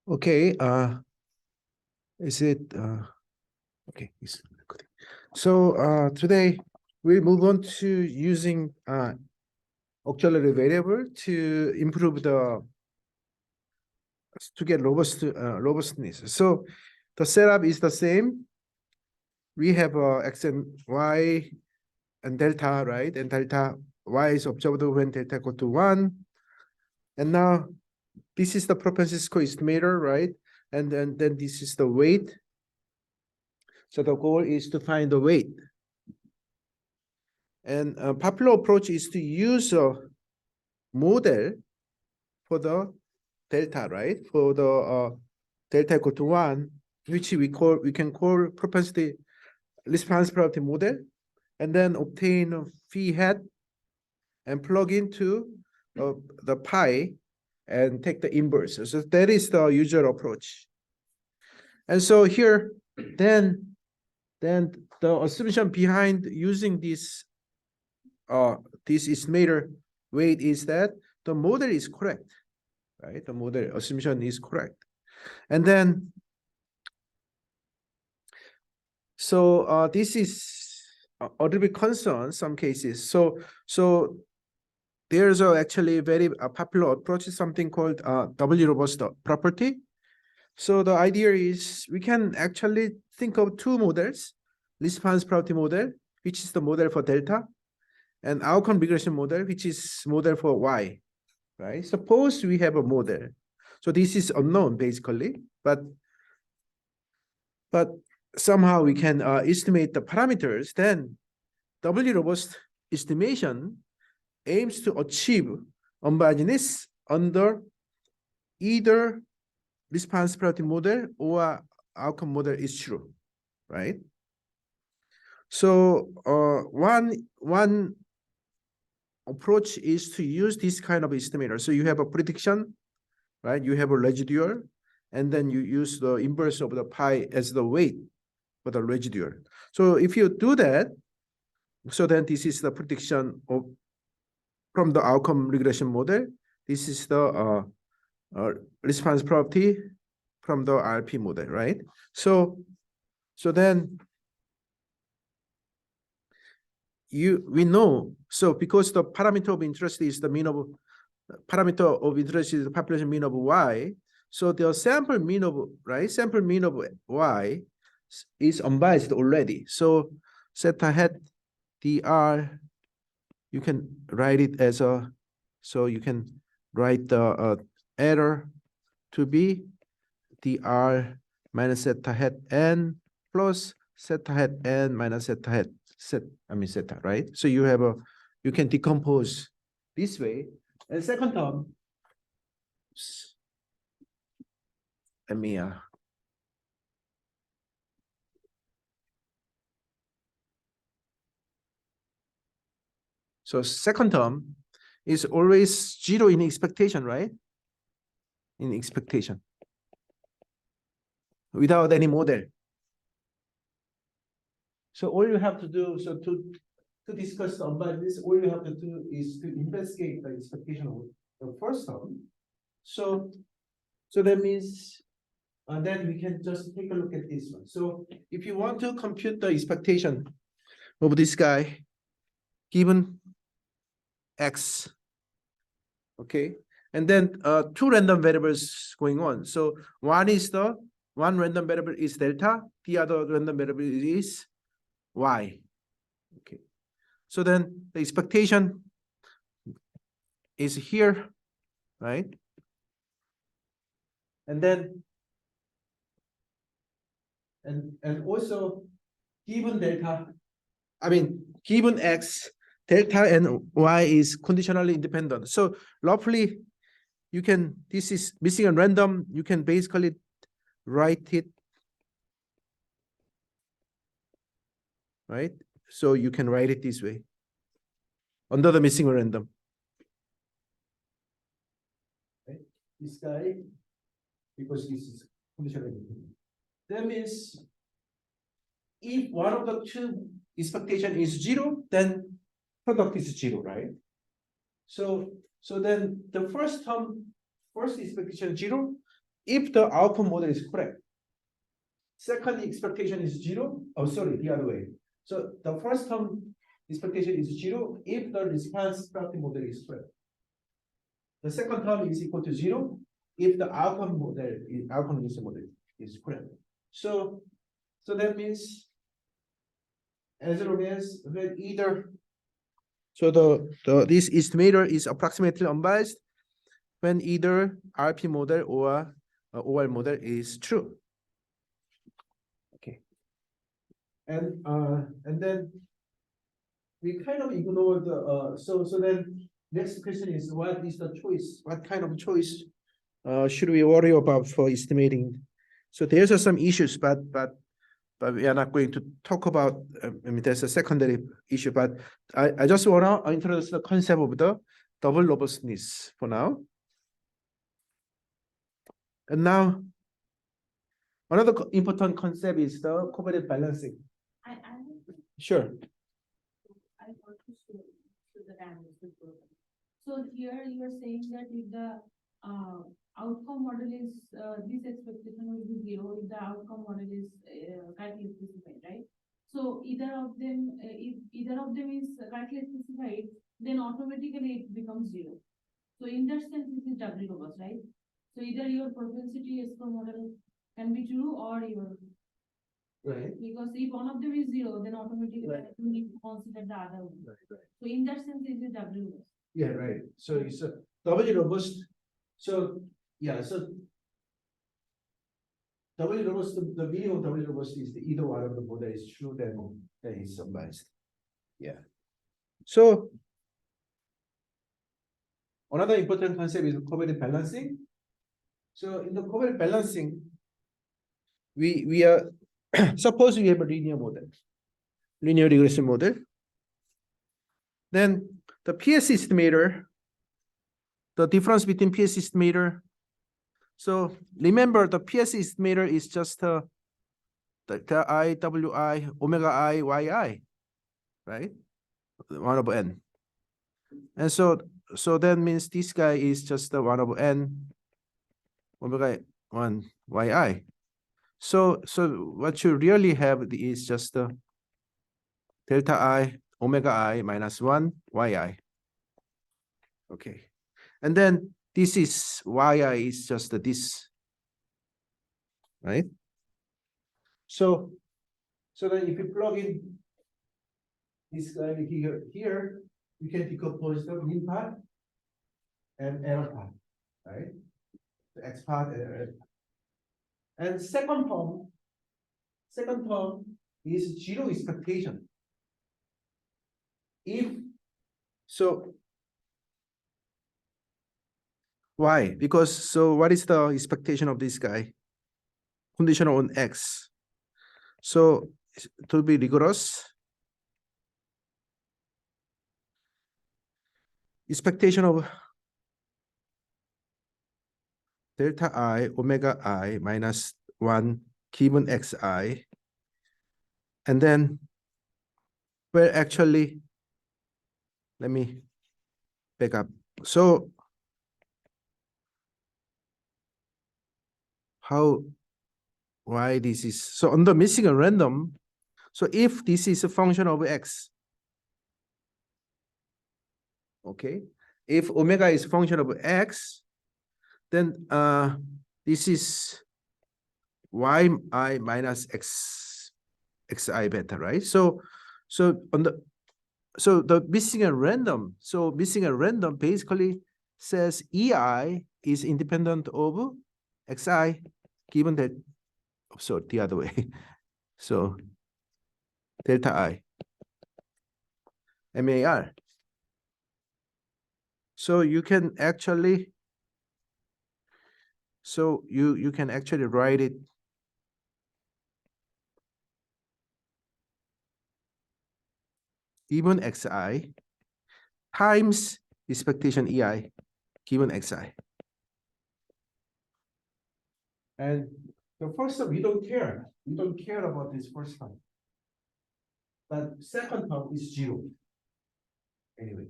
Okay, is it okay? It's good. So today we move on to using auxiliary variable to improve to get robustness. So the setup is the same. We have x and y and delta, right? And delta y is observed when delta equal to 1. And now this is the propensity score estimator, right? And then this is the weight. So the goal is to find the weight. And a popular approach is to use a model for the delta, right? For the delta equal to 1, which we can call propensity response probability model, and then obtain a phi hat and plug into the pi and take the inverse. So that is the usual approach. And so here, then the assumption behind using this estimator weight is that the model is correct, right? The model assumption is correct. And then, so this is a little bit concerned some cases. So there's actually a very popular approach, something called W robust property. So the idea is we can actually think of two models: response probability model, which is the model for delta, and outcome regression model, which is model for y, right? Suppose we have a model. So this is unknown basically, but somehow we can estimate the parameters. Then W robust estimation aims to achieve unbiasedness under either response probability model or outcome model is true, right? So one approach is to use this kind of estimator. So you have a prediction, right? You have a residual, and then you use the inverse of the pi as the weight for the residual. So if you do that, so then this is the prediction of from the outcome regression model. This is the response probability from the RP model, right? So then we know, so because the parameter of interest is the mean of parameter of interest is the population mean of y, so the sample mean of y is unbiased already. So zeta hat dr, you can write it as a, so you can write the error to be dr minus zeta hat n plus zeta hat n minus zeta hat zeta, right? So you have you can decompose this way. And second term, let me so second term is always 0 in expectation, right? In expectation without any model. So all you have to do, so to discuss the unbiasedness, all you have to do is to investigate the expectation of the first term. So that means then we can just take a look at this one. So if you want to compute the expectation of this guy given x, okay, and then two random variables going on. So one random variable is delta, the other random variable is y. Okay, so then the expectation is here, right? And then and also given delta, given x, delta and y is conditionally independent. So roughly you can, this is missing a random, you can basically write it, right? So you can write it this way under the missing random. Okay. This guy, because this is conditionally independent. That means if one of the two expectation is 0, then product is 0, right? So then the first term, first expectation 0, if the outcome model is correct. Second expectation is 0. Oh, sorry, the other way. So the first term expectation is 0 if the response property model is correct. The second term is equal to 0 if the outcome user model is correct. So that means as long as when either this estimator is approximately unbiased when either RP model or OR model is true. Okay. And then we kind of ignore the so then next question is what is the choice? What kind of choice should we worry about for estimating? So there's some issues, but we are not going to talk about. I mean, there's a secondary issue, but I just want to introduce the concept of the double robustness for now. And now, another important concept is the covariance balancing. Sure. I want to show the dimension. So here you are saying that if the outcome model is this expectation will be 0 if the outcome model is correctly specified, right? So either of them, if either of them is correctly specified, then automatically it becomes 0. So in that sense, this is doubly robust, right? So either your propensity score model can be true or your Right. because if one of them is 0, then automatically you need to consider the other one. Right. So in that sense, it is doubly robust. Yeah, right. So it's a doubly robust. So yeah, so doubly robust, the meaning of doubly robust is the either one of the model is true, then it's unbiased. Yeah. So another important concept is covariance balancing. So in the covariance balancing, we are suppose we have a linear model, linear regression model. Then the PS estimator, the difference between PS estimator. So remember the PS estimator is just the IWI omega I yi, right? 1 over n. And so that means this guy is just the 1 over n omega 1 yi. So what you really have is just the delta I omega I minus 1 yi. Okay. And then this is yi is just this, right? So then if you plug in this guy here, you can decompose the mean part and error part, right? The x part and error part. And second term is 0 expectation. If so, why? Because so what is the expectation of this guy? Conditional on x. So to be rigorous, expectation of delta I omega I minus 1 given xi, and then well actually let me back up. So why this is so on the missing and random. So if this is a function of x, okay, if omega is a function of x, then this is y I minus xi beta, right? So on the missing and random. So missing and random basically says ei is independent of xi, given that so the other way. So delta I MAR. So you can actually you can actually write it given xi times expectation ei given xi. And the first term, we don't care. We don't care about this first term. But second term is 0. Anyway.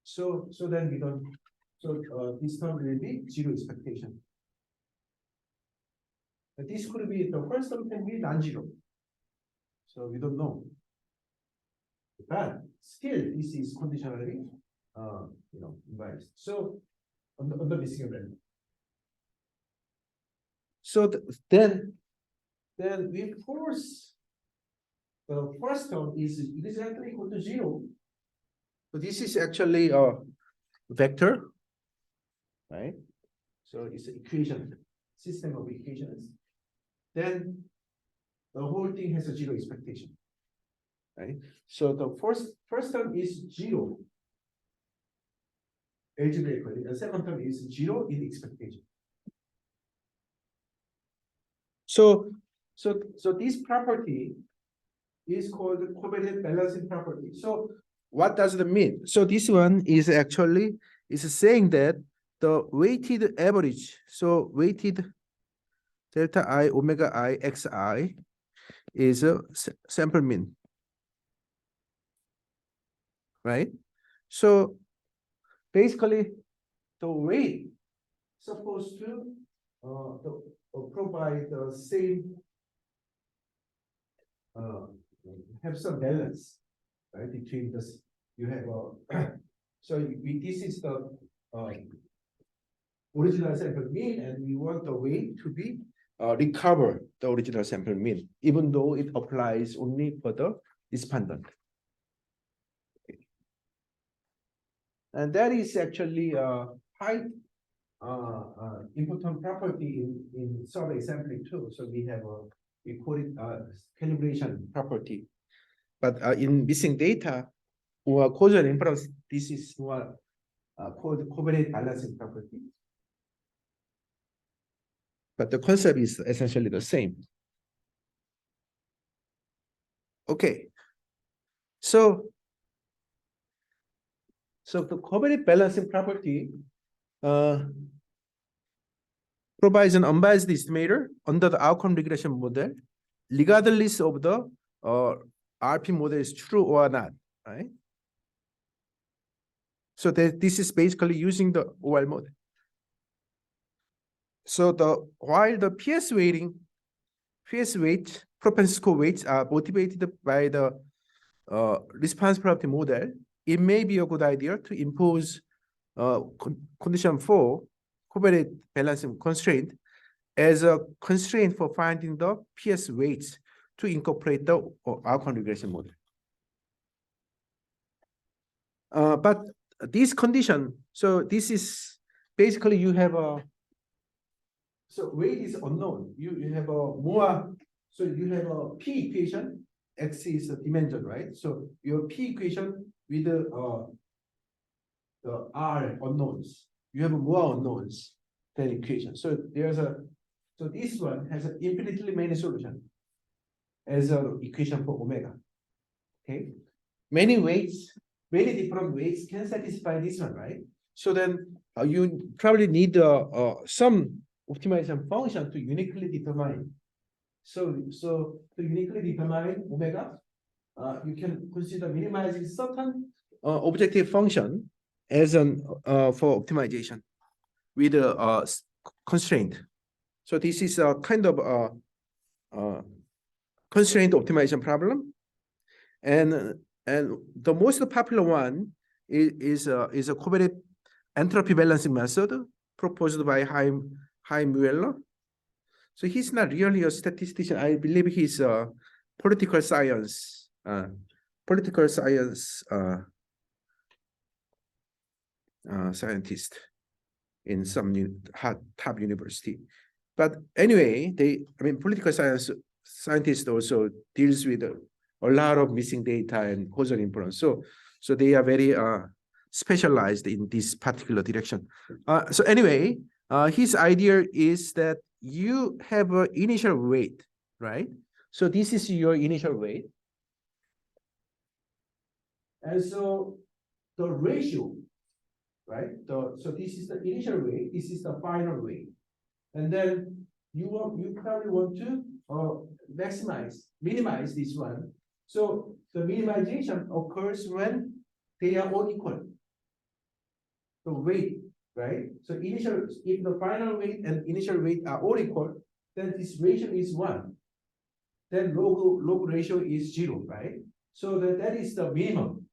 So then we don't So this term will be zero expectation. But this could be the first term can be non-zero. So we don't know. But still, this is conditionally, biased. So on the missing value. So then we force the first term is exactly equal to zero. So this is actually a vector, right? So it's an equation, system of equations. Then the whole thing has a zero expectation, right? So the first term is zero algebraically, the second term is zero in expectation. So this property is called the covariant balancing property. So what does it mean? So this one is actually saying that the weighted average, so weighted delta I omega I xi is a sample mean, right? So basically the weight supposed to provide the same have some balance, right, between this. You have so this is the original sample mean, and we want the weight to be recover the original sample mean, even though it applies only for the respondent. And that is actually a high important property in survey sampling too. So we have we call it calibration property. But in missing data or causal inference, this is more called covariant balancing property. But the concept is essentially the same. Okay. So the covariant balancing property provides an unbiased estimator under the outcome regression model, regardless of the RP model is true or not, right? So this is basically using the OL model. So while the PS weight, propensity score weights are motivated by the response probability model, it may be a good idea to impose condition 4 covariant balancing constraint as a constraint for finding the PS weights to incorporate the outcome regression model. But this condition, so this is basically you have a, so weight is unknown. You have a more, so you have a P equation, X is a dimension, right? So your P equation with the R unknowns, you have more unknowns than equation. So so this one has an infinitely many solution as an equation for omega. Okay, many different weights can satisfy this one, right? So then you probably need some optimization function to uniquely determine. So to uniquely determine omega, you can consider minimizing certain objective function as an for optimization with a constraint. So this is a kind of constraint optimization problem, and the most popular one is a covariant entropy balancing method proposed by Chaim Mueller. So he's not really a statistician. I believe he's a political science scientist in some top university. But anyway, political science scientists also deals with a lot of missing data and causal inference. So they are very specialized in this particular direction. So anyway, his idea is that you have an initial weight, right? So this is your initial weight. And so the ratio, right? So this is the initial weight, this is the final weight. And then you probably want to minimize this one. So the minimization occurs when they are all equal. The right? So if the final weight and initial weight are all equal, then this ratio is 1. Then log ratio is 0, right? So that is the minimum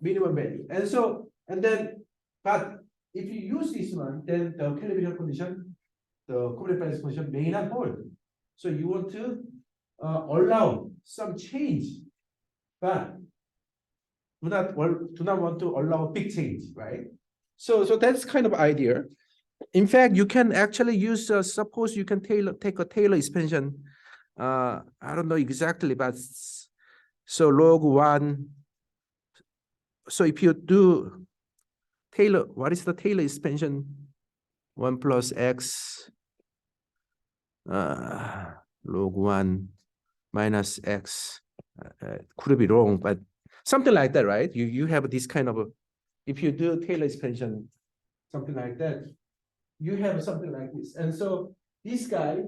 value. And then, but if you use this one, then the calibration condition, the covariance balance condition may not hold. So you want to allow some change, but do not want to allow big change, right? So that's kind of idea. In fact, you can actually use, suppose you can take a Taylor expansion. I don't know exactly, but so log 1. So if you do Taylor, what is the Taylor expansion? 1 plus x log 1 minus x. Could be wrong, but something like that, right? You have this kind of, if you do Taylor expansion, something like that, you have something like this. And so this guy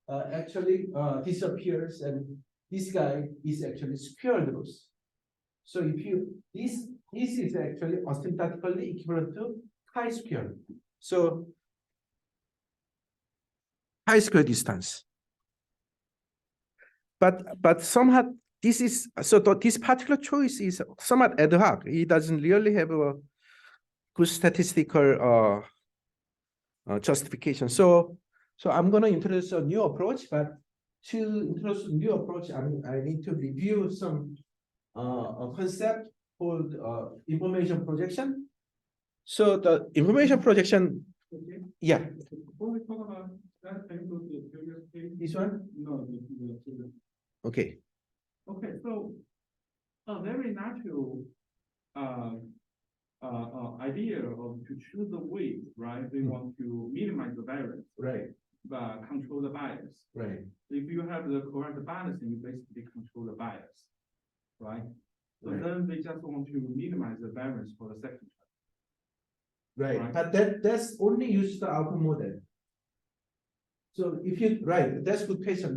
actually disappears, and this guy is actually square roots. So if you, this is actually asymptotically equivalent to chi-square. So chi-square distance. But somehow this is, so this particular choice is somewhat ad hoc. It doesn't really have a good statistical justification. So I'm going to introduce a new approach, but to introduce a new approach, I need to review some a concept called information projection. So the information projection, yeah. Before we talk about that, can you go to the previous page? This one? No, Okay. Okay, so a very natural idea of to choose the weight, right? They want to minimize the variance, Right. but control the bias. Right. If you have the correct balancing, you basically control the bias, right? So Right. then they just want to minimize the variance for the second term. Right. Right. But that's only use the outcome model. So if you, right, that's good question.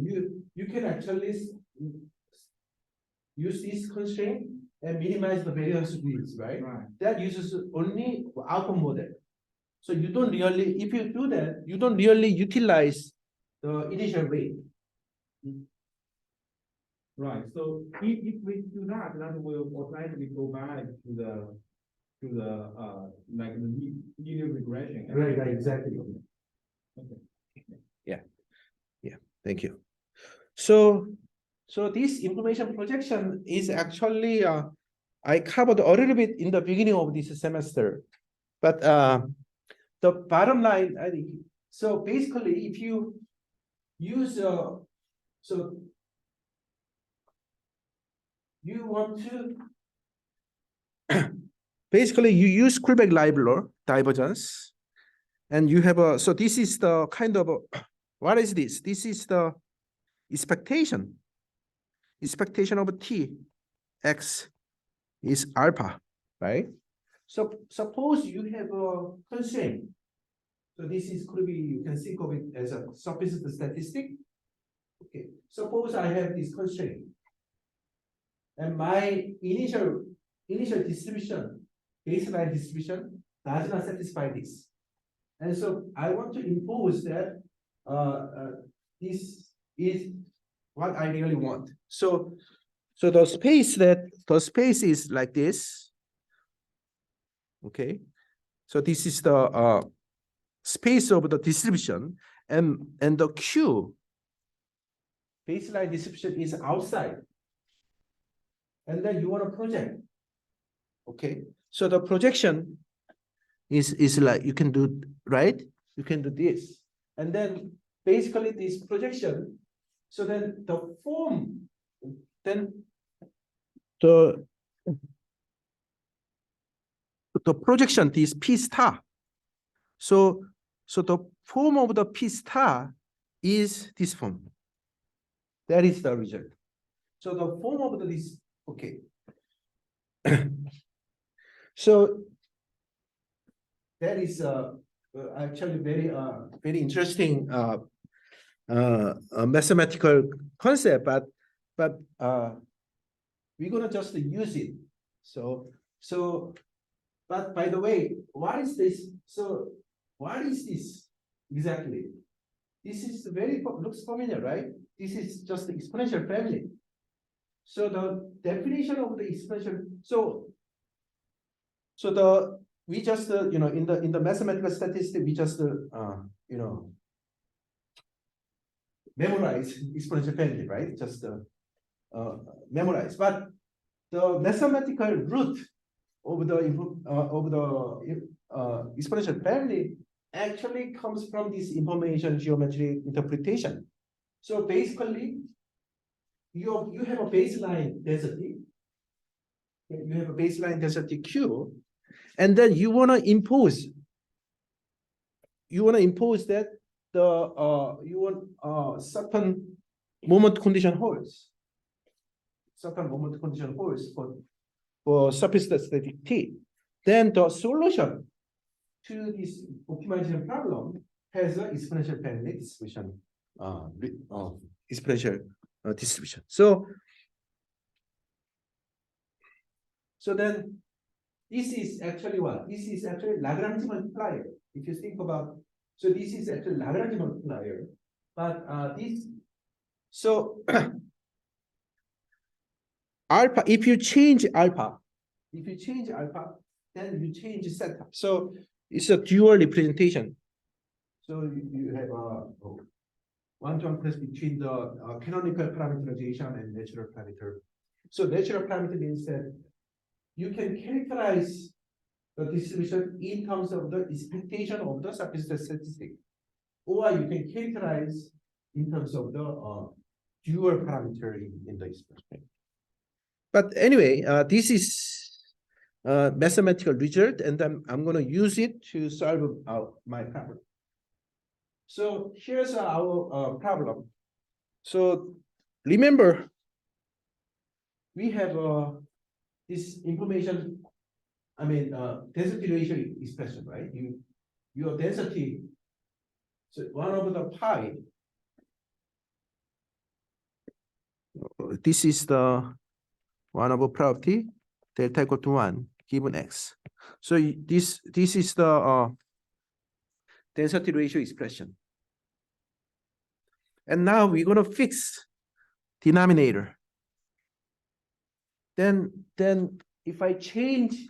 You can actually use this constraint and minimize the variance widths, right? Right. That uses only outcome model. So you don't really, if you do that, you don't really utilize the initial weight. Right. So if we do that, then we'll automatically go back to the like the linear regression. Right, exactly. Okay. Yeah, thank you. So this information projection is actually I covered a little bit in the beginning of this semester, but the bottom line, I think, so basically, if you use so you want to basically you use Kullback-Leibler divergence, and you have a, so this is the kind of what is this? This is the expectation of t x is alpha, right? So suppose you have a constraint. So this is could be, you can think of it as a sufficient statistic. Okay, suppose I have this constraint, and my initial distribution, baseline distribution, does not satisfy this, and so I want to impose that this is what I really want. So the space is like this. Okay, so this is the space of the distribution, and the Q baseline distribution is outside, and then you want to project. Okay, so the projection is like, you can do, right? You can do this, and then basically this projection. So then the form, then the projection is P star. So the form of the P star is this form. That is the result. So the form of this, okay. So that is actually very interesting mathematical concept, but we're gonna just use it. So But by the way, what is this? So what is this exactly? This is looks familiar, right? This is just the exponential family. So the definition of the exponential, we just in the mathematical statistics we just memorize exponential family, right? Just memorize, but the mathematical root of the exponential family actually comes from this information geometry interpretation. So basically, you have a baseline density. You have a baseline density Q, and then you want to impose. You want to impose that you want certain moment condition holds. Certain moment condition holds for surface static T. Then the solution to this optimization problem has an exponential family distribution. Exponential distribution. So then this is actually what? This is actually Lagrange multiplier. If you think about, so this is actually Lagrange multiplier, but so alpha, if you change alpha, then you change setup. So it's a dual representation. So you have a one-to-one cross between the canonical parameterization and natural parameter. So natural parameter means that you can characterize the distribution in terms of the expectation of the surface statistic, or you can characterize in terms of the dual parameter in the expression. But anyway, this is mathematical result, and then I'm going to use it to solve my problem. So here's our problem. So remember, we have this information, density ratio expression, right? Your density, so 1 over the pi. This is the 1 over property, delta equal to 1, given x. So this is the density ratio expression. And now we're going to fix denominator. Then if I change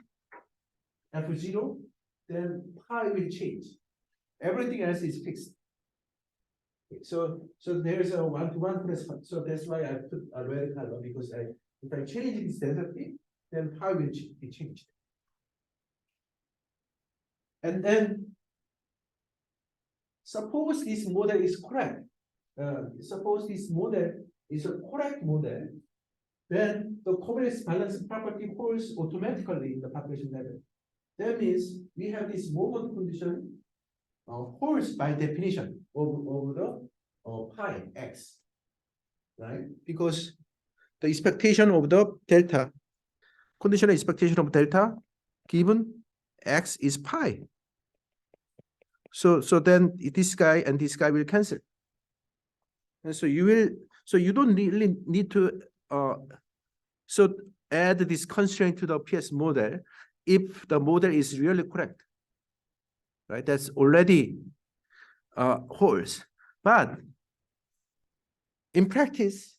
F0, then pi will change. Everything else is fixed. So there's a 1-to-1 plus 1. So that's why I put a red color, because if I change this density, then pi will be changed. And then suppose this model is correct. Suppose this model is a correct model, then the covariance balance property holds automatically in the population level. That means we have this moment condition holds by definition over the pi x, right? Because the expectation of the delta, conditional expectation of delta given x is pi. So then this guy and this guy will cancel. And so you don't really need to add this constraint to the PS model if the model is really correct, right? That's already holds. But in practice,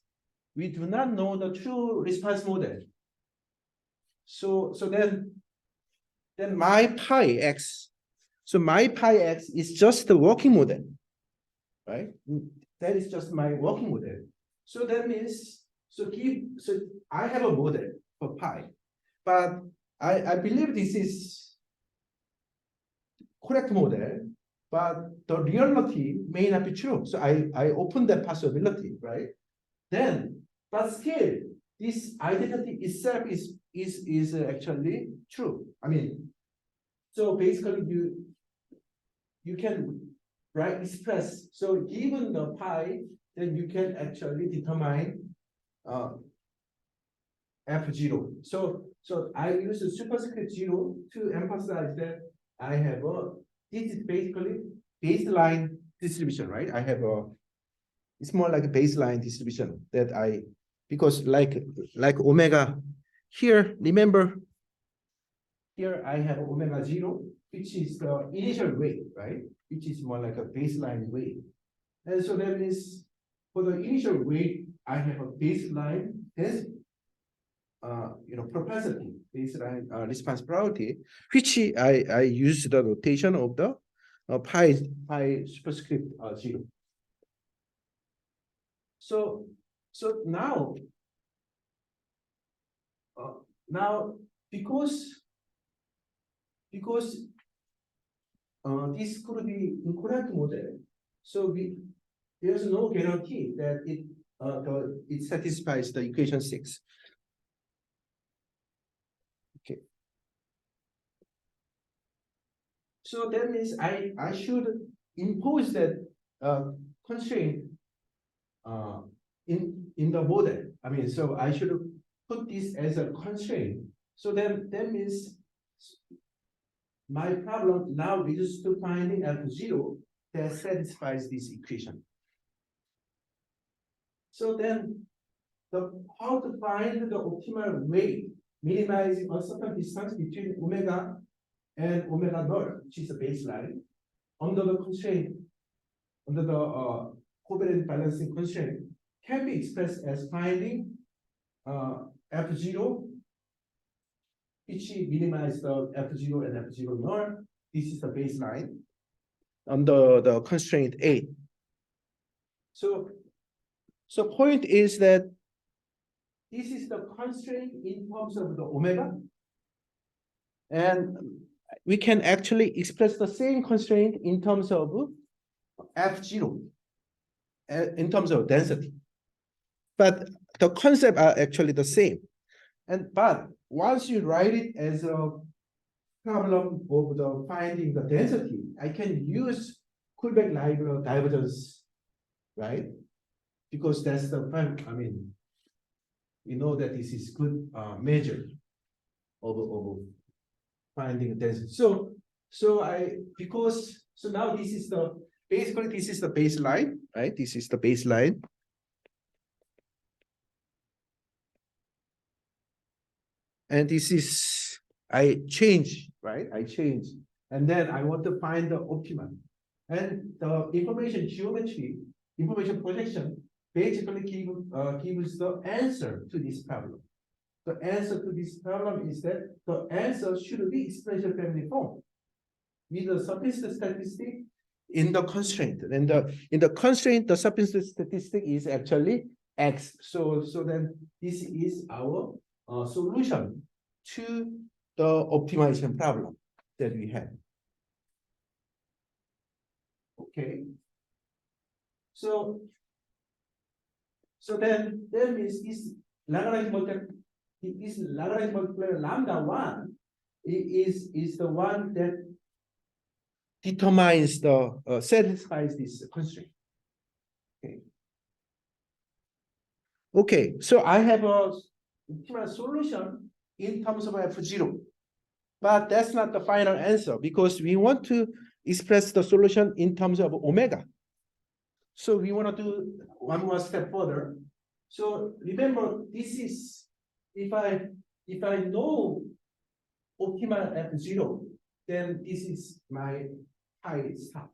we do not know the true response model. So then my pi x, so my pi x is just the working model, right? That is just my working model. So that means, so I have a model for pi, but I believe this is correct model, but the reality may not be true. So I open that possibility, right? Then, but still, this identity itself is actually true. So basically you can express. So given the pi, then you can actually determine F0. So I use a superscript 0 to emphasize that I have this is basically baseline distribution, right? I have it's more like a baseline distribution that because like omega here, remember here I have omega 0, which is the initial weight, right? Which is more like a baseline weight. And so that means for the initial weight, I have a baseline density, propensity, baseline response probability, which I use the notation of the pi superscript 0. So now because this could be incorrect model, so there's no guarantee that it satisfies the equation 6. Okay. So that means I should impose that constraint in the model. I mean, so I should put this as a constraint. So then that means my problem now reduces to finding F0 that satisfies this equation. So then how to find the optimal way, minimizing a certain distance between omega and omega naught, which is the baseline, under the constraint, under the covariant balancing constraint, can be expressed as finding F0, which minimize the F0 and F0 naught. This is the baseline under the constraint 8. So point is that this is the constraint in terms of the omega, and we can actually express the same constraint in terms of F0, in terms of density. But the concepts are actually the same. But once you write it as a problem of the finding the density, I can use Kullback-Leibler divergence, right? Because that's the point. I mean, we know that this is good measure of finding density. So now this is basically this is the baseline, right? This is the baseline. And this is, I change, right? I change. And then I want to find the optimum. And the information geometry, information projection, basically gives the answer to this problem. The answer to this problem is that the answer should be exponential family form with the substance statistic in the constraint. And in the constraint, the substance statistic is actually X. So then this is our solution to the optimization problem that we have. Okay. So then that means this Lagrange multiplier lambda 1 is the one that determines the satisfies this constraint. Okay. Okay, so I have a optimal solution in terms of F0, but that's not the final answer because we want to express the solution in terms of omega. So we want to do one more step further. So remember, this is if I know optimal F0, then this is my high stop.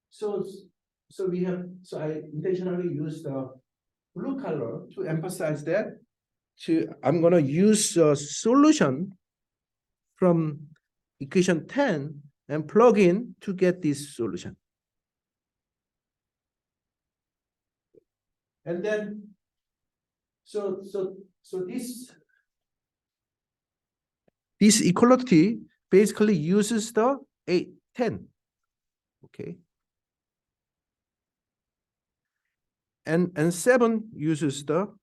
So I intentionally use the blue color to emphasize that. I'm going to use a solution from equation 10 and plug in to get this solution. And then, so this equality basically uses the 8, 10. Okay. And 7 uses the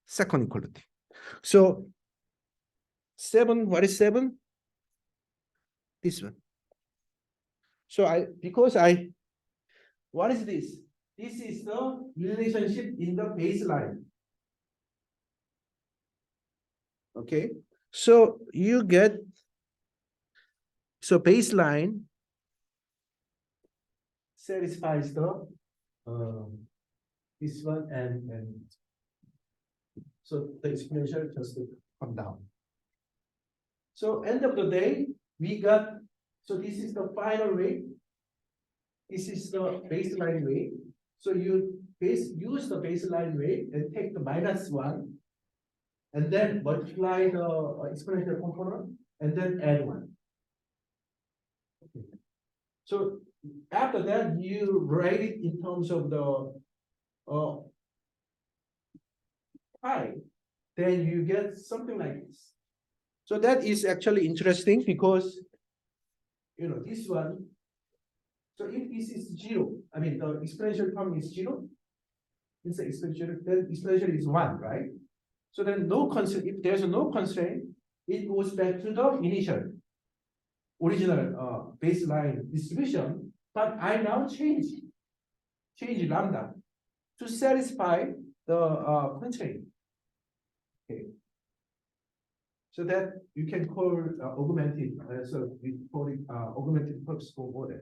second equality. So 7, what is 7? This one. So what is this? This is the relationship in the baseline. Okay. So you get, so baseline satisfies the this one and so the exponential just come down. So end of the day, we got, so this is the final weight. This is the baseline weight. So you use the baseline weight and take the -1 and then multiply the exponential component and then add 1. Okay. So after that, you write it in terms of the pi, then you get something like this. So that is actually interesting because, this one, so if this is 0, I mean, the exponential term is 0, it's the exponential, then exponential is 1, right? So then no constraint, if there's no constraint, it goes back to the initial, original baseline distribution, but I now change lambda to satisfy the constraint. Okay. So that you can call augmented, so we call it augmented purposeful model.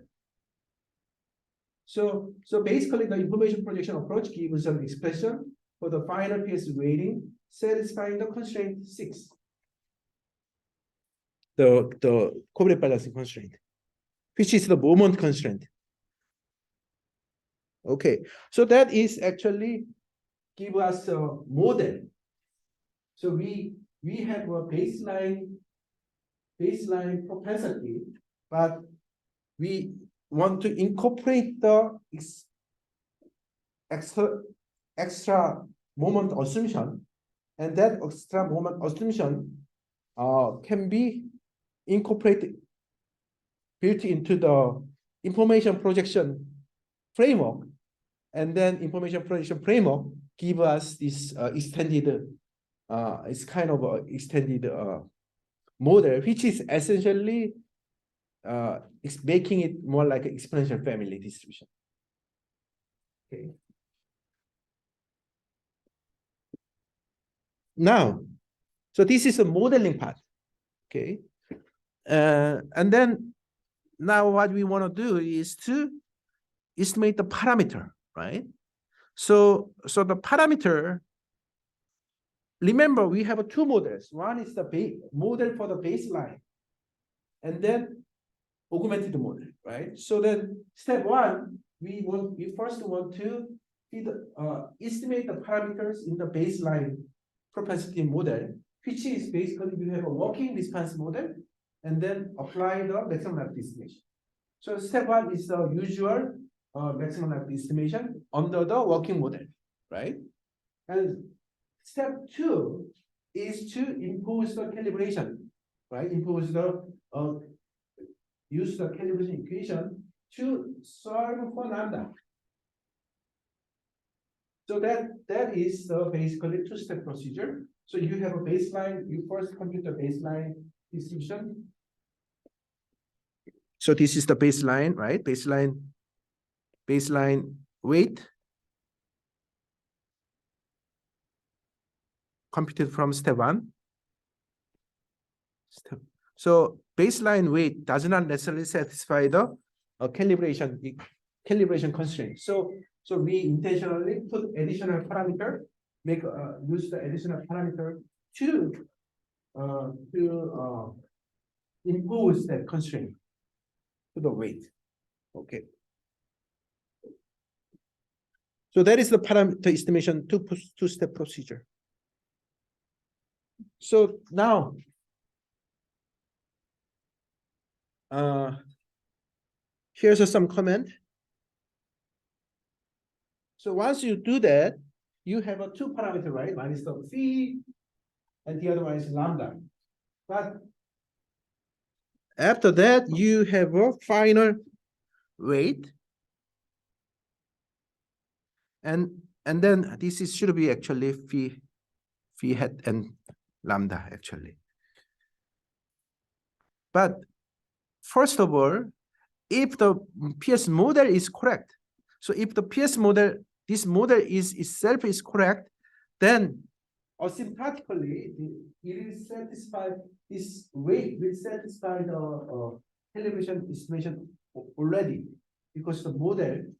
So basically the information projection approach gives an expression for the final PS rating satisfying the constraint 6. The covariant balancing constraint, which is the moment constraint. Okay, so that is actually give us a model. So we have a baseline propensity, but we want to incorporate the extra moment assumption, and that extra moment assumption can be incorporated, built into the information projection framework, and then information projection framework give us this extended, it's kind of a extended model, which is essentially it's making it more like an exponential family distribution. Okay. Now, so this is a modeling part. Okay. And then now what we want to do is to estimate the parameter, right? So the parameter, remember we have two models. One is the model for the baseline, and then augmented model, right? So then step 1, we first want to estimate the parameters in the baseline propensity model, which is basically you have a working response model and then apply the maximum likelihood estimation. So step 1 is the usual maximum likelihood estimation under the working model, right? And step 2 is to impose the calibration, right? Impose the use the calibration equation to solve for lambda. So that is basically two-step procedure. So you have a baseline, you first compute the baseline distribution. So this is the baseline, right? Baseline weight computed from step 1. So baseline weight does not necessarily satisfy the calibration constraint. So we intentionally put additional parameter, use the additional parameter to impose that constraint to the weight. Okay. So that is the parameter estimation two-step procedure. So now, here's some comment. So once you do that, you have a two parameter, right? One is the phi, and the other one is lambda. But after that, you have a final weight, and then this should be actually phi hat and lambda actually. But first of all, if the PS model is correct, so if the PS model, this model itself is correct, then asymptotically it will satisfy, this weight will satisfy the calibration estimation already, because the model,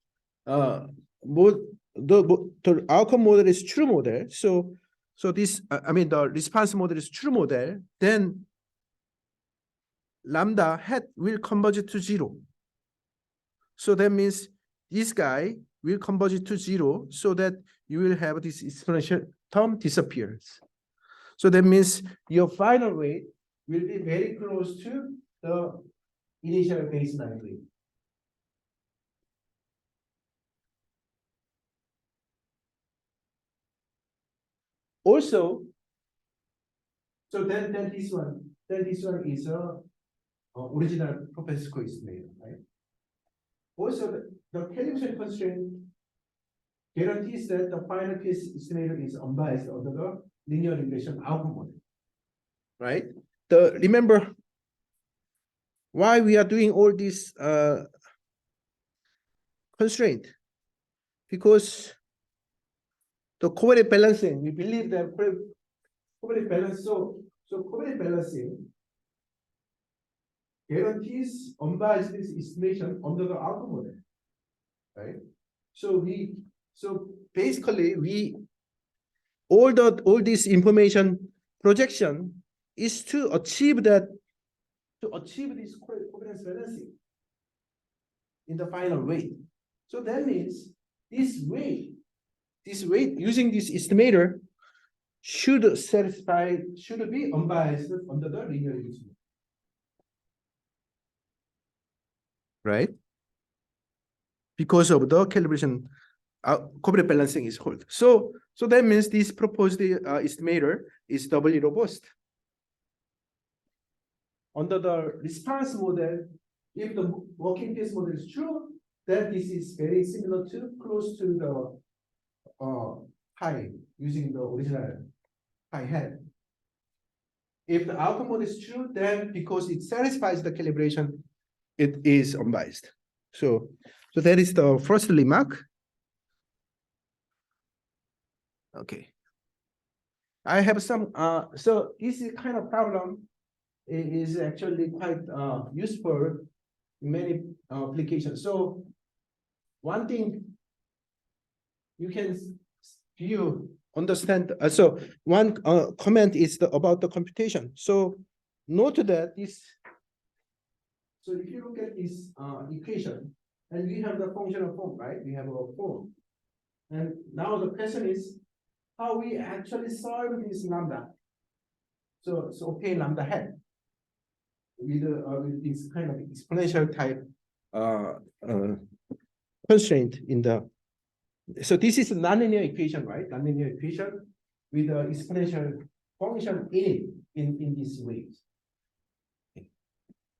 the outcome model is true model. So this, I mean, the response model is true model. Then lambda hat will converge to 0. So that means this guy will converge to 0 so that you will have this exponential term disappears. So that means your final weight will be very close to the initial baseline weight. Also, so then this one is a original propensity coefficient, right? Also, the calibration constraint guarantees that the final case estimator is unbiased under the linear regression outcome model, right? Remember why we are doing all this constraint, because the covariant balancing, we believe that covariant balance, so covariant balancing guarantees unbiased estimation under the outcome model, right? So basically all this information projection is to achieve this covariance balancing in the final weight. So that means this weight using this estimator should be unbiased under the linear regression. Right? Because of the calibration, covariant balancing is hold. So that means this proposed estimator is doubly robust. Under the response model, if the working case model is true, then this is very similar to close to the pi using the original pi hat. If the outcome model is true, then because it satisfies the calibration, it is unbiased. So that is the first remark. Okay. I have some, so this kind of problem is actually quite useful in many applications. So one thing you can understand, so one comment is about the computation. So note that this, so if you look at this equation, and we have the functional form, right? We have a form. And now the question is how we actually solve this lambda. So obtain lambda hat with this kind of exponential type constraint in the. So this is a nonlinear equation, right? Nonlinear equation with the exponential function in this way.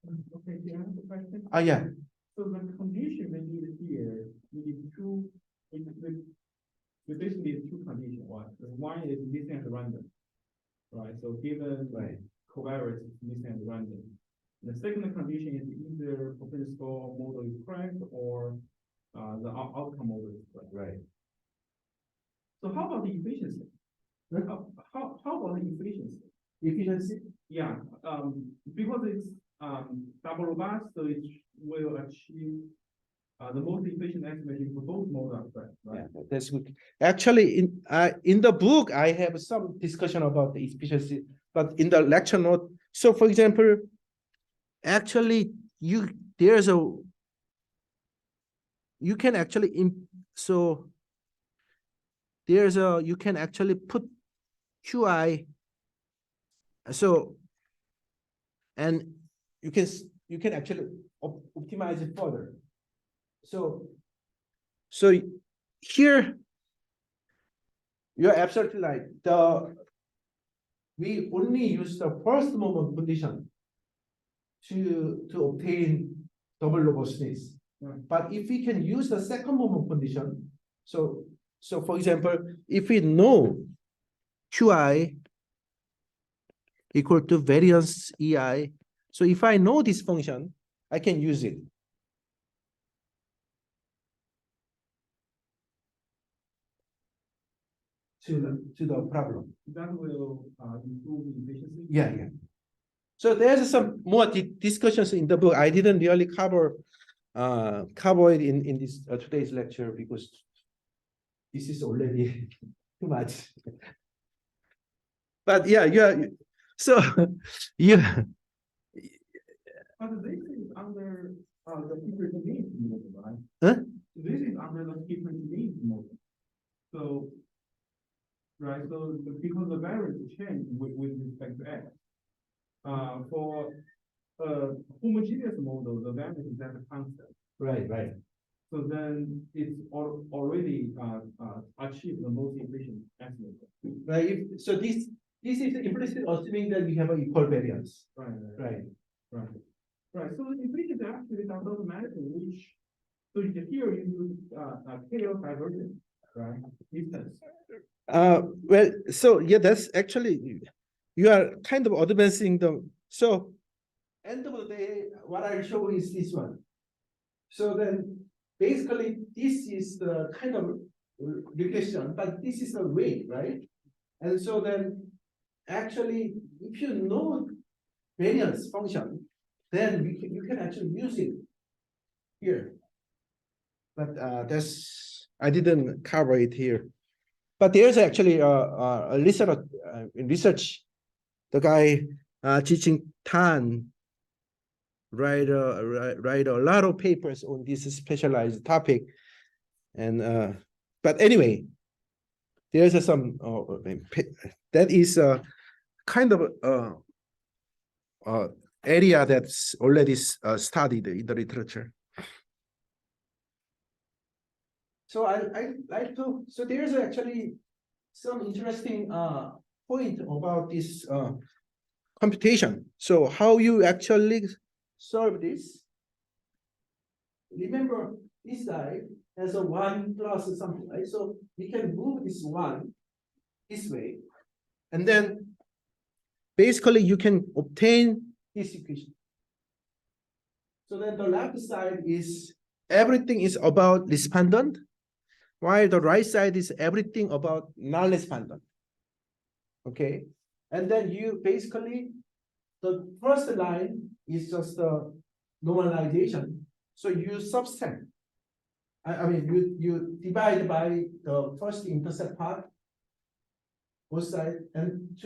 Okay, do you have a question? Yeah. So the condition we need here, we need we basically need two conditions. One is missing at random, right? So given covariance is missing at random. The second condition is either propensity score model is correct or the outcome model is correct. Right. So how about the efficiency? How about the efficiency? Efficiency? Yeah, because it's double robust, so it will achieve the most efficient estimation for both models, right? Yeah, that's good. Actually, in the book, I have some discussion about the efficiency, but in the lecture note. So, for example, actually, you can actually you can actually put QI. So, and you can actually optimize it further. So here you're absolutely right. We only use the first moment condition to obtain double robustness. But if we can use the second moment condition, so for example, if we know QI equal to variance EI, so if I know this function, I can use it. To the problem. That will improve efficiency. Yeah. So there's some more discussions in the book. I didn't really cover it in this today's lecture because this is already too much. But yeah. So But this is under the secret needs model, right? Huh? This is under the secret needs model. So, right, so because the variance change with respect to x. For a homogeneous model, the variance is at a constant. Right, right. So then it's already achieved the most efficient estimate. Right. So this is implicit assuming that we have an equal variance. Right. Right. Right. Right. So the efficient estimate does automatically, which so here you use chaos divergence, right? Distance. Well, so yeah, that's actually you are kind of advancing the so end of the day, what I show is this one. So then basically this is the kind of regression, but this is the weight, right? And so then actually if you know variance function, then you can actually use it here. But that's I didn't cover it here. But there's actually a research in research, the guy Ji Tan write a lot of papers on this specialized topic, and but anyway, there's some that is a kind of area that's already studied in the literature. So I like to, so there's actually some interesting point about this computation. So how you actually solve this? Remember, this guy has a 1 plus something, right? So we can move this 1 this way, and then basically you can obtain this equation. So then the left side is everything is about respondent, while the right side is everything about non-respondent. Okay, and then you basically the first line is just the normalization. So you subtract. I mean you divide by the first intercept part, both sides, and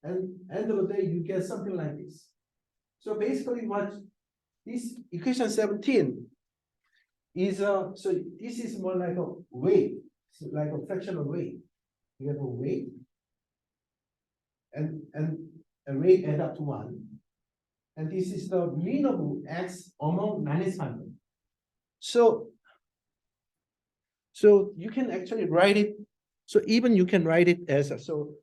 end of the day you get something like this. So basically what this equation 17 is so this is more like a weight, like a fraction of weight. You have a weight and weight add up to 1. And this is the mean of x among non-respondent. So you can actually write it. So even you can write it as a so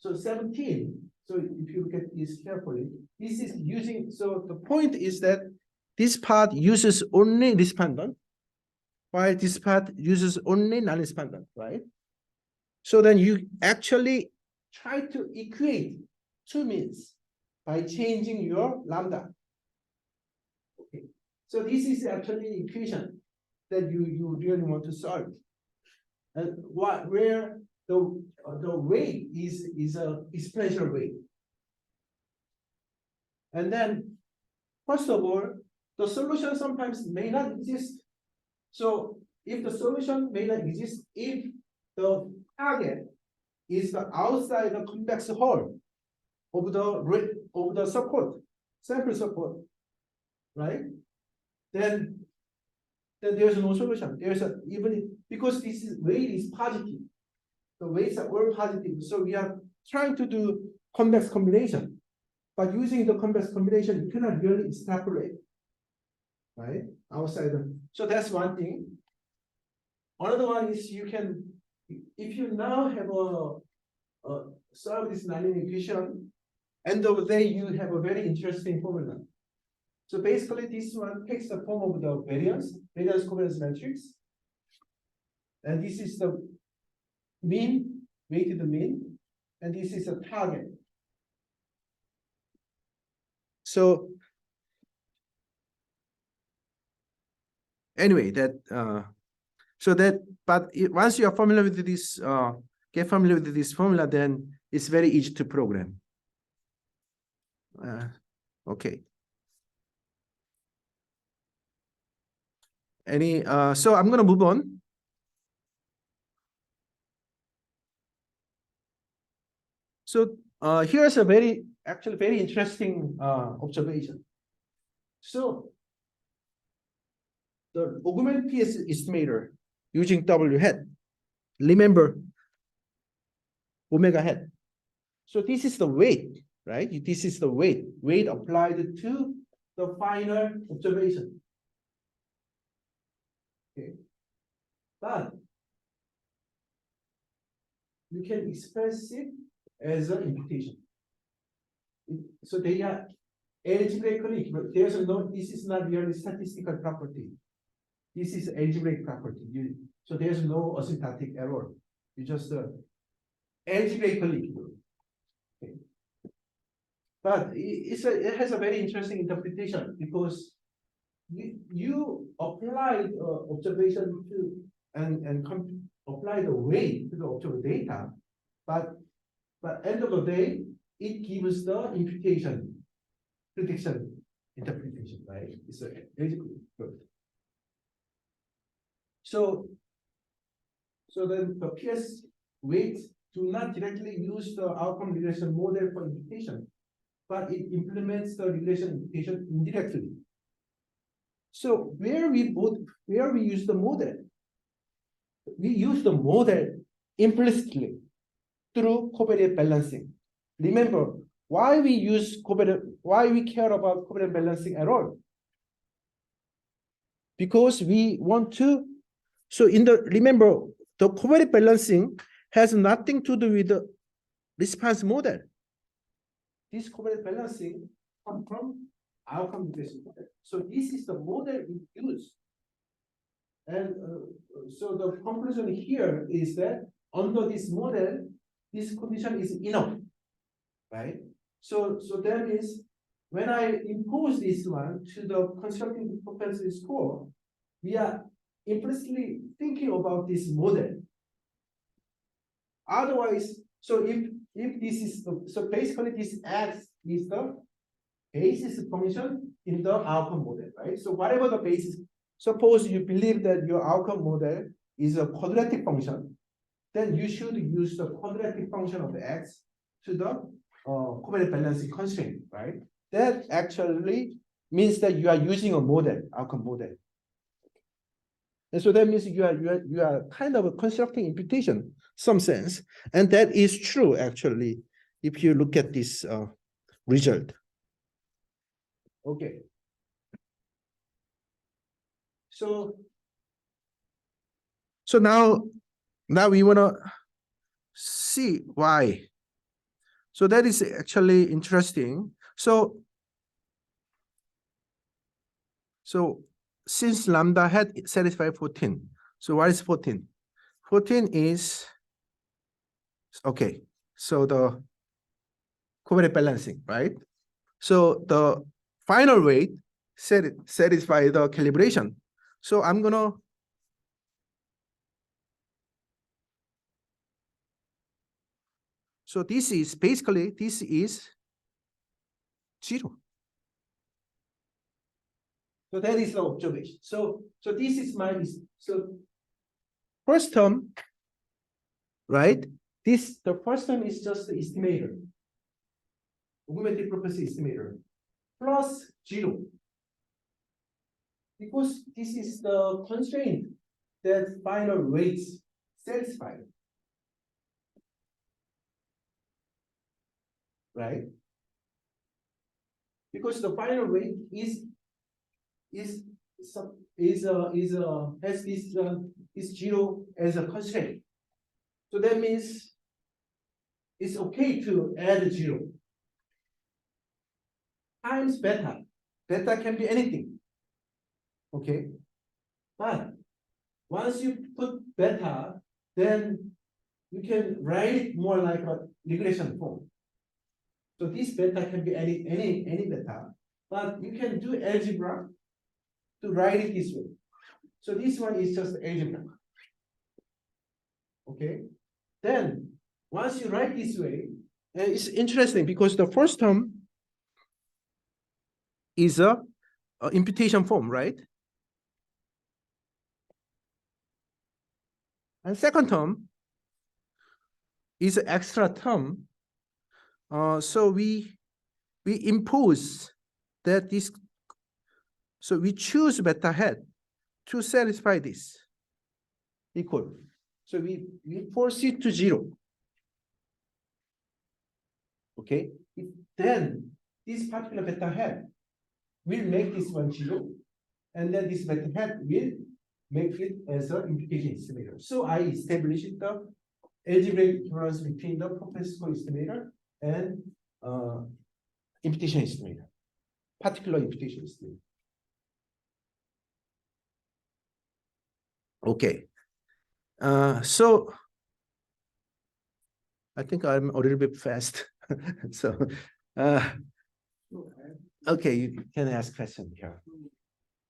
17. So if you look at this carefully, this is using. So the point is that this part uses only respondent, while this part uses only non-respondent, right? So then you actually try to equate two means by changing your lambda. Okay, so this is actually equation that you really want to solve, and where the weight is a exponential weight, and then first of all, the solution sometimes may not exist. So if the solution may not exist, if the target is the outside the convex hull of the support, sample support, right? Then there's no solution. There's a even because this is weight is positive. The weights are all positive. So we are trying to do convex combination. But using the convex combination, you cannot really extrapolate, right? Outside of, so that's one thing. Another one is you can, if you now have a solve this nonlinear equation, end of the day you have a very interesting formula. So basically this one takes the form of the variance covariance matrix. And this is the mean, weighted mean, and this is a target. So anyway, once you are familiar with this, get familiar with this formula, then it's very easy to program. Okay. So I'm going to move on. So here's a very interesting observation. So the augment PS estimator using W hat. Remember omega hat. So this is the weight, right? This is the weight applied to the final observation. Okay. But you can express it as an imputation. So they are algebraically, there's no, this is not really statistical property. This is algebraic property. So there's no asymptotic error. You just algebraically. Okay. But it has a very interesting interpretation because you applied observation to and apply the weight to the observed data, but end of the day, it gives the imputation, prediction, interpretation, right? It's a basically good. So then the PS weights do not directly use the outcome regression model for imputation, but it implements the regression imputation indirectly. So where we use the model, we use the model implicitly through covariate balancing. Remember why we use why we care about covariate balancing at all? Because we want to. So remember the covariate balancing has nothing to do with the response model. This covariate balancing comes from outcome regression model. So this is the model we use. And so the conclusion here is that under this model, this condition is enough, right? So that means when I impose this one to the constructive propensity score, we are implicitly thinking about this model. Otherwise, so if this is so basically this X is the basis function in the outcome model, right? So whatever the basis, suppose you believe that your outcome model is a quadratic function, then you should use the quadratic function of the X to the covariate balancing constraint, right? That actually means that you are using a model, outcome model. And so that means you are kind of constructing imputation, some sense, and that is true actually. If you look at this result, okay. So now we want to see why. So that is actually interesting. So since lambda had satisfied 14, so what is 14? 14 is, okay, so the covariate balancing, right? So the final weight satisfy the calibration. So I'm gonna, so this is basically, this is 0. So that is the observation. So this is my, so first term, right? The first term is just the estimator, augmented propensity estimator, plus 0. Because this is the constraint that final weights satisfy. Right? Because the final weight has this 0 as a constraint. So that means it's okay to add 0 times beta. Beta can be anything. Okay. But once you put beta, then you can write it more like a regression form. So this beta can be any beta, but you can do algebra to write it this way. So this one is just algebra. Okay. Then once you write this way, and it's interesting because the first term is a imputation form, right? And second term is an extra term. So we impose that this So we choose beta hat to satisfy this equal. So we force it to 0. Okay, then this particular beta hat will make this one 0, and then this beta hat will make it as an implication estimator. So I established the algebraic equivalence between the propensity score estimator and imputation estimator, particular imputation estimator. Okay. So I think I'm a little bit fast. So okay, you can ask question here.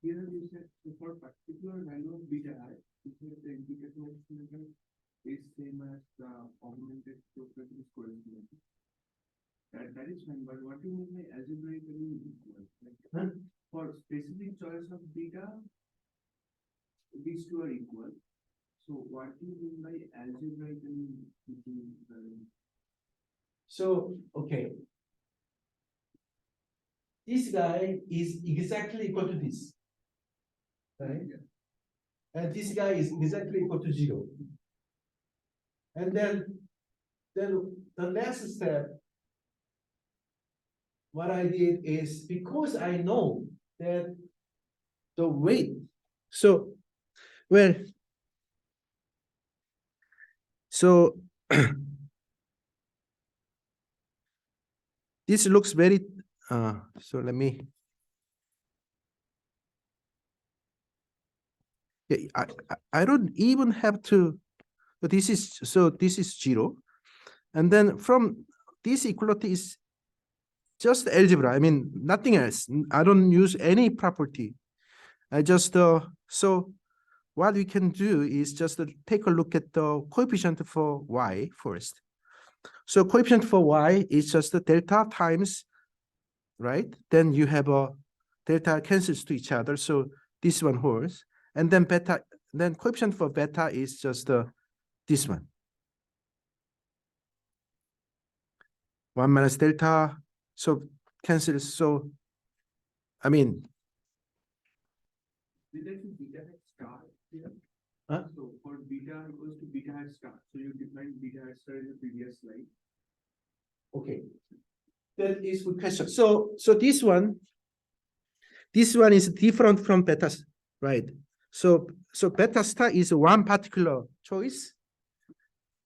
Here you said for particular value of beta I, you said the implication estimator is same as the augmented propensity score estimator. That is fine, but what do you mean by algebraically equal? Like, for specific choice of beta, these two are equal. So what do you mean by algebraically equal? So okay, this guy is exactly equal to this, right? And this guy is exactly equal to 0. And then the next step, what I did is, because I know that the weight, so well, so this looks very so let me, I don't even have to, but this is, so this is 0, and then from this equality is just algebra. I mean, nothing else. I don't use any property. I just so what we can do is just take a look at the coefficient for y first. So coefficient for y is just the delta times, right? Then you have a delta cancels to each other, so this one holds, and then beta. Then coefficient for beta is just this one. 1 minus delta, so cancels. So I mean, Beta hat star here. huh? So for beta equals to beta hat star. So you define beta hat star in the previous slide. Okay, that is good question. So this one is different from beta, right? So beta star is one particular choice,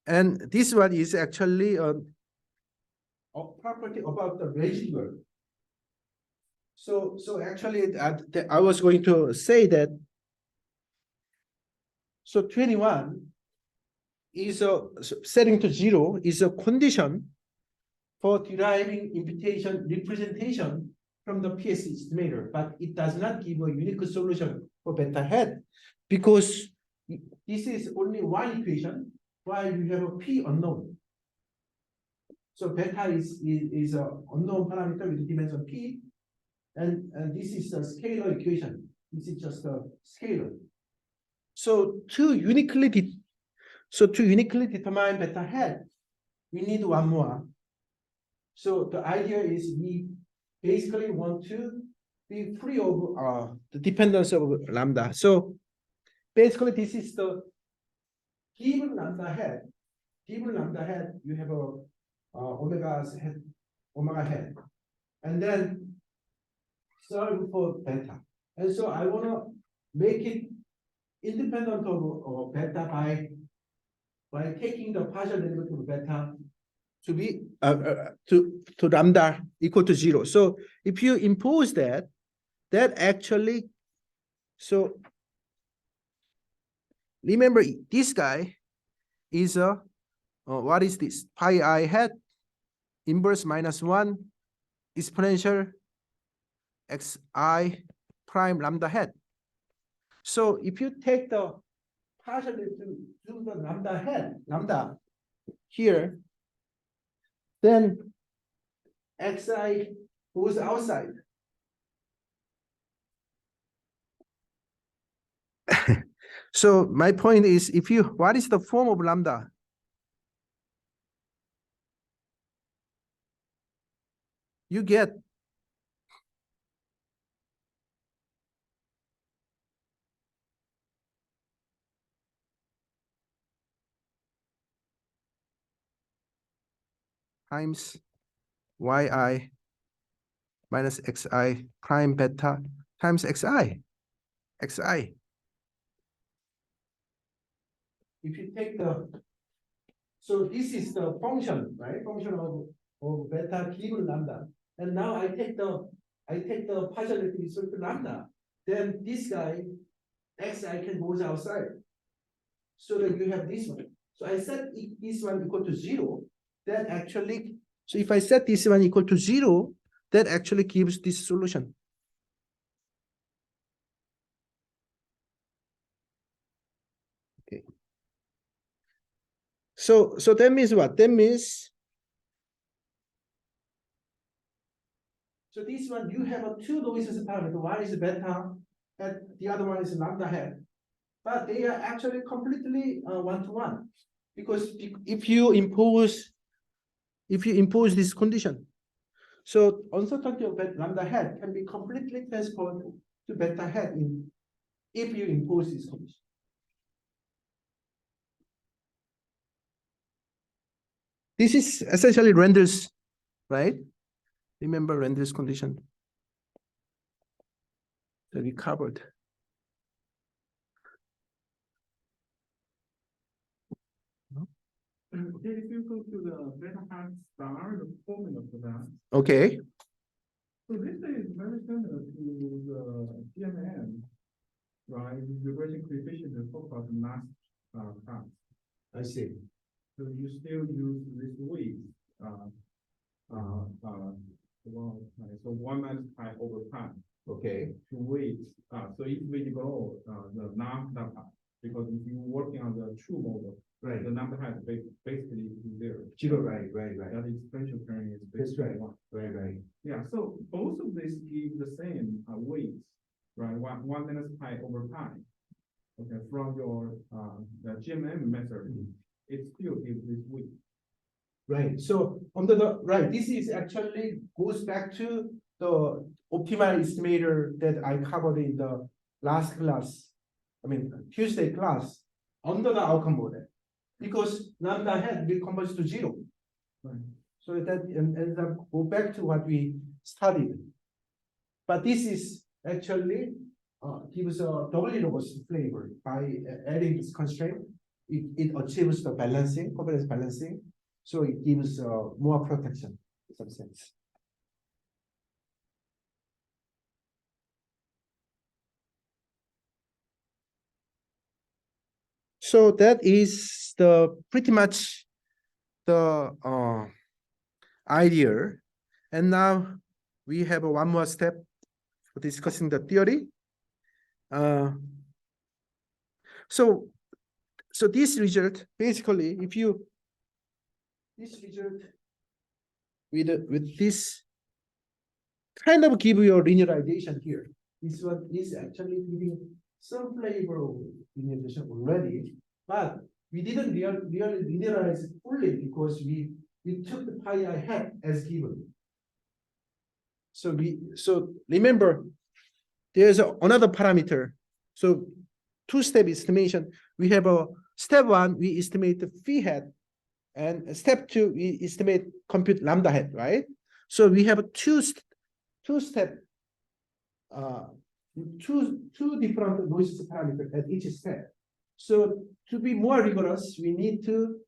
and this one is actually a property about the residual. So actually, I was going to say that. So 21 is setting to 0 is a condition for deriving imputation representation from the PS estimator, but it does not give a unique solution for beta hat, because this is only one equation while you have a P unknown. So beta is a unknown parameter with dimension P, and this is a scalar equation. This is just a scalar. So to uniquely determine beta hat, we need one more. So the idea is we basically want to be free of the dependence of lambda. So basically, this is the given lambda hat. Given lambda hat, you have a omega hat, and then solve for beta. And so I want to make it independent of beta by taking the partial derivative of beta to be to lambda equal to 0. So if you impose that actually, so remember this guy is a what is this? Pi I hat inverse -1 exponential xi prime lambda hat. So if you take the partial derivative to the lambda here, then xi goes outside. So my point is, if you, what is the form of lambda? You get times yi minus xi prime beta times xi. If you take so this is the function, right? Function of beta given lambda. And now I take the partial derivative with respect to lambda. Then this guy, xi can goes outside. So that you have this one. So I set this one equal to 0. That actually, so if I set this one equal to 0, that actually gives this solution. Okay. So that means what? That means, so this one you have a two noises parameter. One is beta, and the other one is lambda hat. But they are actually completely one-to-one, because if you impose this condition, so uncertainty of lambda hat can be completely transferred to beta hat if you impose this condition. This is essentially Rendel's, right? Remember Rendel's condition that we covered. If you go to the beta hat star, the formula for that. Okay. So this is very similar to the GMM, right? Regression coefficient we talked about the last class. I see. So you still use this weight. So 1 minus pi over pi Okay. to weight. So if we ignore the lambda part, because if you're working on the true model, Right. the lambda hat basically is 0. 0, right. That exponential term is That's basically right. 1. Right. Yeah, so both of these give the same weights, right? 1 minus pi over pi. Okay, from your the GMM method, it still gives this weight. Right. So under the right, this is actually goes back to the optimal estimator that I covered in the last class. I mean Tuesday class under the outcome model, because lambda hat will converge to 0. Right. So that and go back to what we studied. But this is actually gives a doubly robust flavor by adding this constraint. It achieves the balancing, covariance balancing. So it gives more protection in some sense. So that is the pretty much the idea. And now we have one more step for discussing the theory. So this result, basically, if you this result with this kind of give you a linearization here. This one is actually giving some flavor of linearization already, but we didn't really linearize fully because we took the pi I hat as given. So remember there's another parameter. So two-step estimation. We have a step 1, we estimate the phi hat, and step 2, we estimate compute lambda hat, right? So we have a two-step two different noise parameters at each step. So to be more rigorous, we need to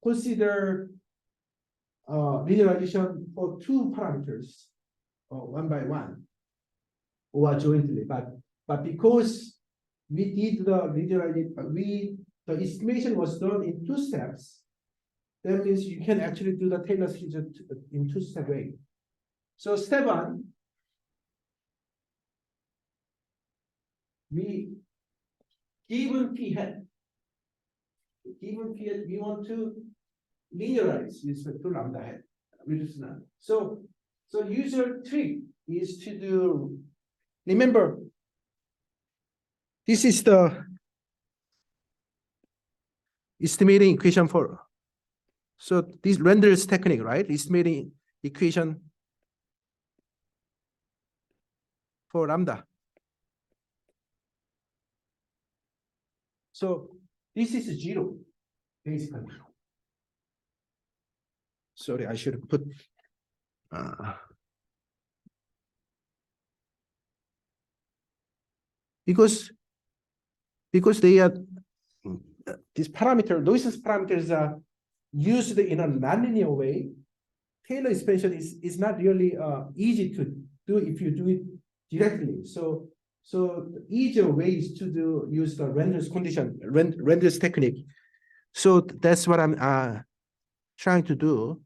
consider linearization for two parameters, one by one, or jointly. But because we did the linearization, the estimation was done in 2 steps. That means you can actually do the Taylor series in 2-step way. So step 1, we given phi hat, we want to linearize with respect to lambda hat, which is not. So usual trick is to do. Remember, this is the estimating equation for. So this renders technique, right? Estimating equation for lambda. So this is 0, basically. sorry, I should put, because they are, these Lewis parameters are used in a nonlinear way. Taylor expansion is not really easy to do if you do it directly. So the easier way is to use the Render's condition, Render's technique. So that's what I'm trying to do.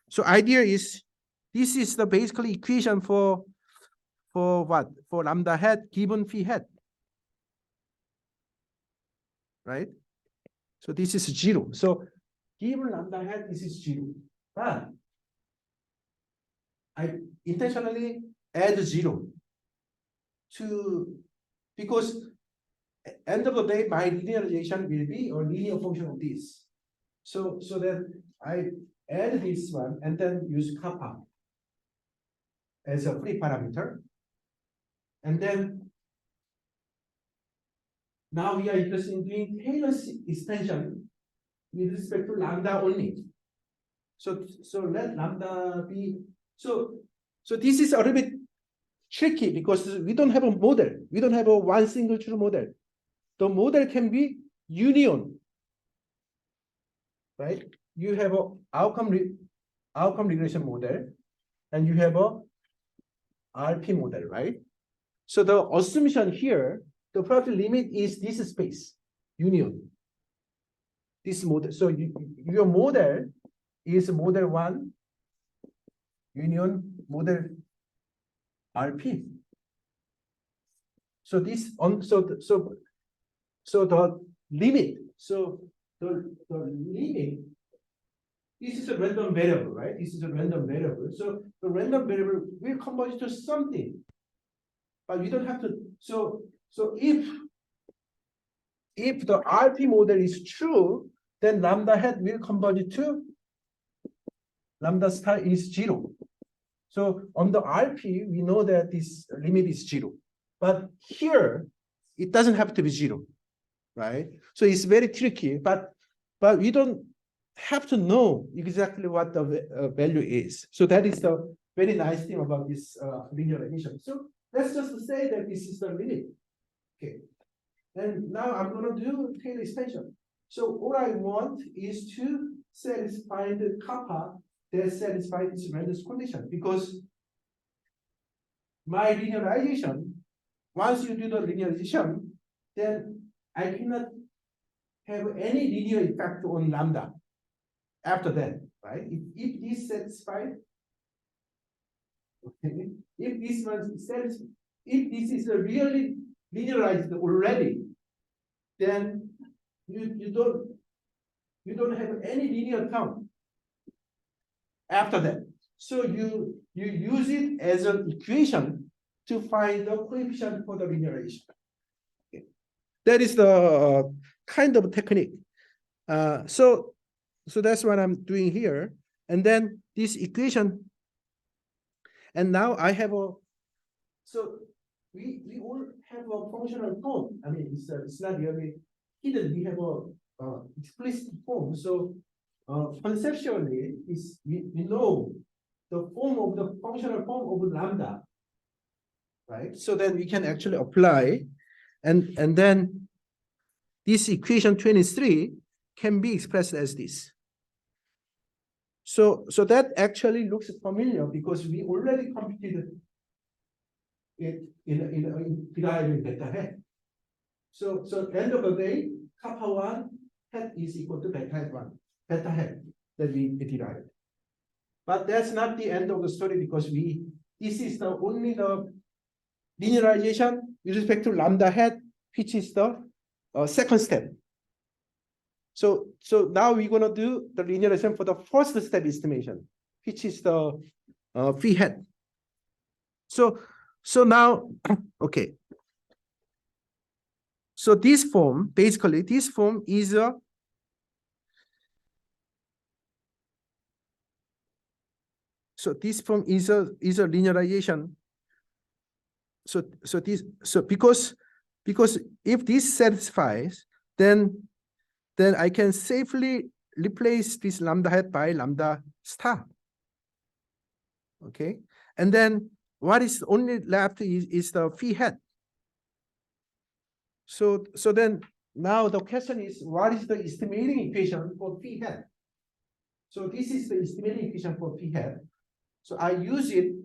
So idea is, this is the basically equation for what? For lambda hat given phi hat. Right? So this is 0. So given lambda hat, this is 0. But I intentionally add 0 because end of the day, my linearization will be a linear function of this. So then I add this one and then use kappa as a free parameter. And then now we are interested in doing Taylor's expansion with respect to lambda only. So let lambda be, so this is a little bit tricky because we don't have a model. We don't have a one single true model. The model can be union, right? You have a outcome regression model, and you have a RP model, right? So the assumption here, the product limit is this space, union, this model. So your model is model 1, union model RP. So this on so the limit. So the limit. This is a random variable, right? This is a random variable. So the random variable will converge to something, but we don't have to. So if the RP model is true, then lambda hat will converge to lambda star is 0. So on the RP, we know that this limit is 0. But here, it doesn't have to be 0, right? So it's very tricky, but we don't have to know exactly what the value is. So that is the very nice thing about this linearization. So let's just say that this is the limit. Okay. And now I'm going to do Taylor expansion. So all I want is to satisfy the kappa that satisfies this Render's condition, because my linearization, once you do the linearization, then I cannot have any linear effect on lambda after that, right? If this satisfied, okay, if this one satisfied, if this is really linearized already, then you don't have any linear term after that. So you use it as an equation to find the coefficient for the linearization. Okay. That is the kind of technique. So that's what I'm doing here. And then this equation, and now I have a, so we all have a functional form. I mean, it's not really hidden. We have a explicit form. So conceptually, we know the form of the functional form of lambda, right? So then we can actually apply, and then this equation 23 can be expressed as this. So that actually looks familiar because we already computed it in deriving beta hat. So end of the day, kappa 1 hat is equal to beta hat 1, beta hat that we derived. But that's not the end of the story, because this is the only the linearization with respect to lambda hat, which is the second step. So now we're gonna do the linearization for the first step estimation, which is the phi hat. So now, okay. So this form, basically, this form is a this form is a linearization. So because if this satisfies, then I can safely replace this lambda hat by lambda star. Okay, and then what is only left is the phi hat. So then now the question is, what is the estimating equation for phi hat? So this is the estimating equation for phi hat. So I use it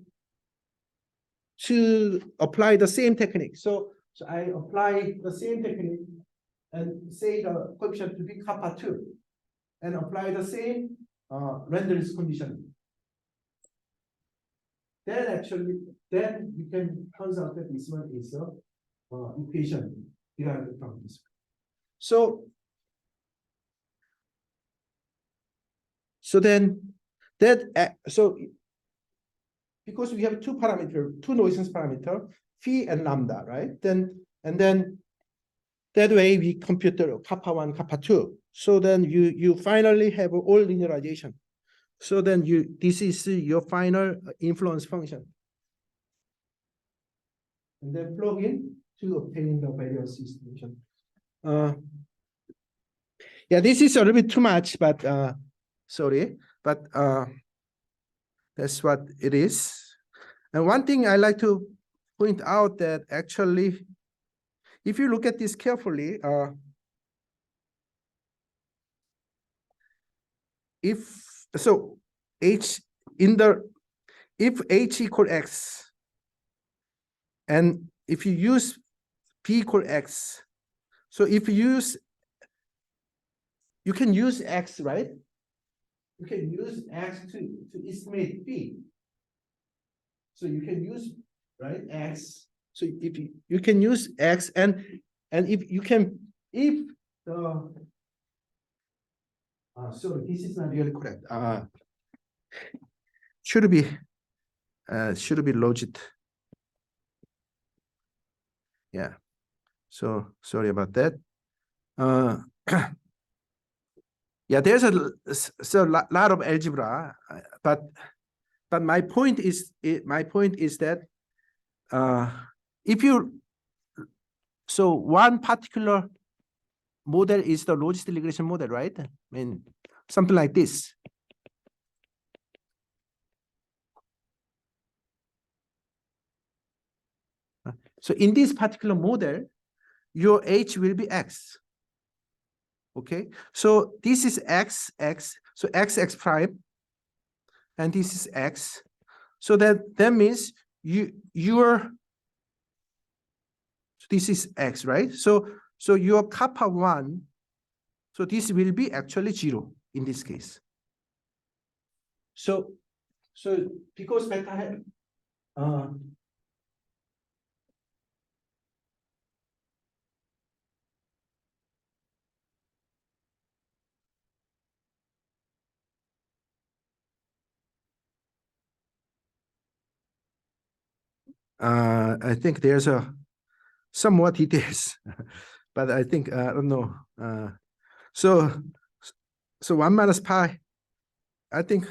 to apply the same technique. So I apply the same technique and say the coefficient to be kappa 2 and apply the same Rendel's condition. Then you can turns out that this one is a equation derived from this. So then because we have two Noison's parameter, phi and lambda, right? Then that way we compute the kappa 1, kappa 2. So then you finally have all linearization. So then this is your final influence function. And then plug in to obtain the variance estimation. Yeah, this is a little bit too much, but sorry, but that's what it is. And one thing I like to point out that actually, if you look at this carefully, if H equal X, and if you use P equal X, so if you can use X, right? You can use X to estimate P. So you can use, right, X. So if you can use X, and if sorry, this is not really correct. Should be logit. Yeah. So sorry about that. Yeah, there's a lot of algebra, but my point is that one particular model is the logistic regression model, right? I mean, something like this. So in this particular model, your H will be X. Okay, so this is X. So X prime, and this is X. So that means this is X, right? So your kappa 1, so this will be actually 0 in this case. So because beta hat, I think there's some more details, but I think I don't know. So 1 minus pi, I think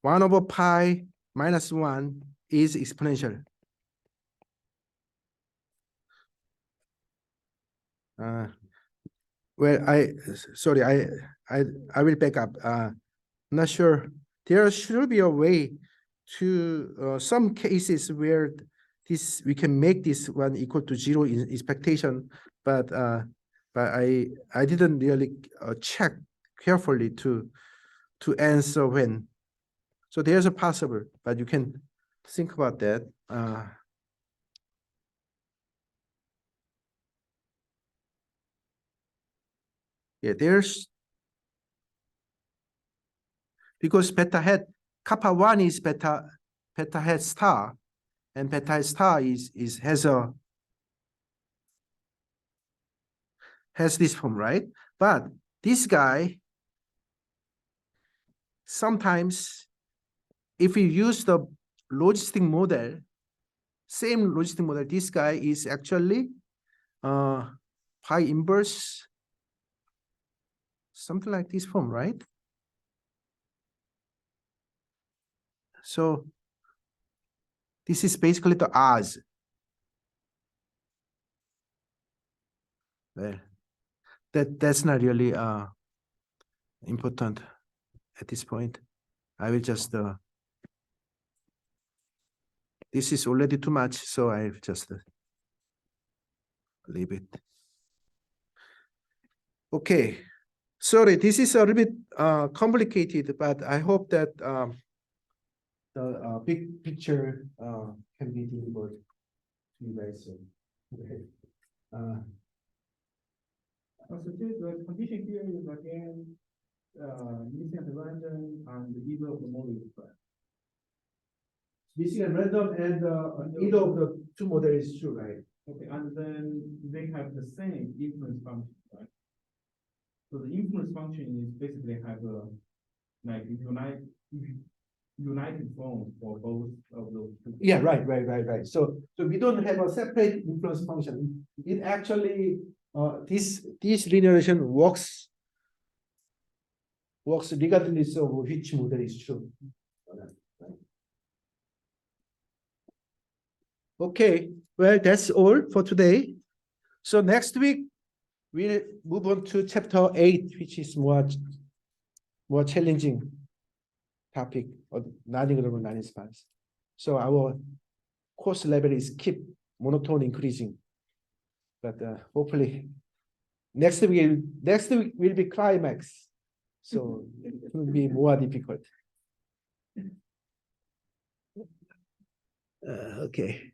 1 over pi minus 1 is exponential. Well, I will back up. Not sure. There should be a way to some cases where we can make this one equal to 0 in expectation, but I didn't really check carefully to answer when. So there's a possible, but you can think about that. Yeah, there's, because beta hat kappa 1 is beta hat star, and beta hat star has this form, right? But this guy, sometimes if you use the logistic model, same logistic model, this guy is actually pi inverse, something like this form, right? So this is basically the odds. Well, that's not really important at this point. I will just this is already too much, so I'll just leave it. Okay, sorry, this is a little bit complicated, but I hope that the big picture can be delivered to you guys soon. Okay. So the condition here is again, missing at random and either of the model is correct. Missing at random and either of the two models is true, right? Okay, and then they have the same influence function, right? So the influence function is basically have a like united form for both of those two. Yeah, right. So we don't have a separate influence function. It actually this linearization works regardless of which model is true. Okay, well, that's all for today. So next week we'll move on to chapter 8, which is more challenging topic of non-global non-response. So our course level is keep monotone increasing, but hopefully next week will be climax, so it will be more difficult. Okay.